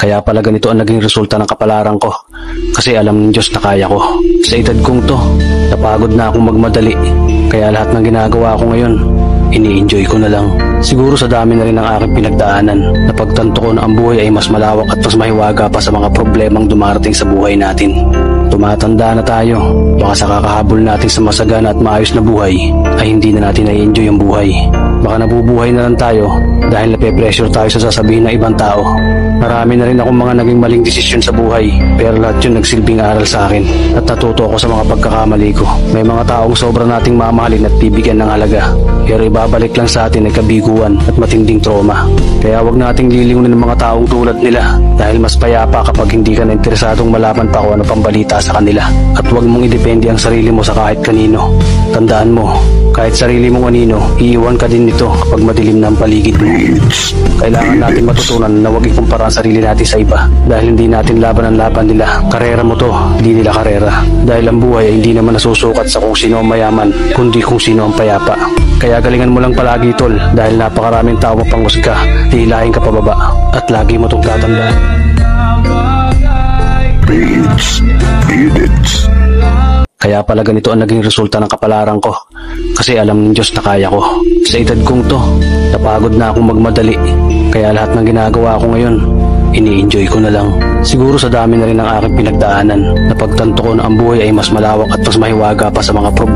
Kaya pala ganito ang naging resulta ng kapalaran ko. Kasi alam ng Diyos na kaya ko. Sa edad kong to, napagod na akong magmadali. Kaya lahat ng ginagawa ko ngayon, ini-enjoy ko na lang. Siguro sa dami na rin ng aking pinagdaanan, napagtanto ko na ang buhay ay mas malawak at mas mahiwaga pa sa mga problemang dumarating sa buhay natin. Tumatanda na tayo, baka sa kakahabol natin sa masagana at maayos na buhay, ay hindi na natin na-enjoy ang buhay. Baka nabubuhay na lang tayo dahil nape-pressure tayo sa sasabihin ng ibang tao. Marami na rin akong mga naging maling desisyon sa buhay, pero lahat yun nagsilbing aral sa akin at natuto ako sa mga pagkakamali ko. May mga taong sobra nating mamahalin at bibigyan ng halaga, pero ibabalik lang sa atin ay kabiguan at matinding trauma. Kaya wag nating lilingunin ng mga taong tulad nila dahil mas payapa kapag hindi ka na interesadong malaman pa kung ano pang balita sa kanila. At wag mong idepende ang sarili mo sa kahit kanino. Tandaan mo, kahit sarili mong anino, iiwan ka din nito kapag madilim na ang paligid mo. Kailangan natin matutunan na wag ikumpara ang sarili natin sa iba dahil hindi natin laban ang laban nila. Karera mo to, hindi nila karera. Dahil ang buhay ay hindi naman nasusukat sa kung sino ang mayaman, kundi kung sino ang payapa. Kaya galingan mo lang palagi, tol, dahil napakaraming tao mapanghusga, hihilahin ka pababa. At lagi mo itong tatandaan. Kaya pala ganito ang naging resulta ng kapalaran ko. Kasi alam ng Diyos na kaya ko. Sa edad kong to, napagod na akong magmadali. Kaya lahat ng ginagawa ko ngayon, ini-enjoy ko na lang. Siguro sa dami na rin ng aking pinagdaanan, napagtanto ko na ang buhay ay mas malawak at mas mahiwaga pa sa mga problema.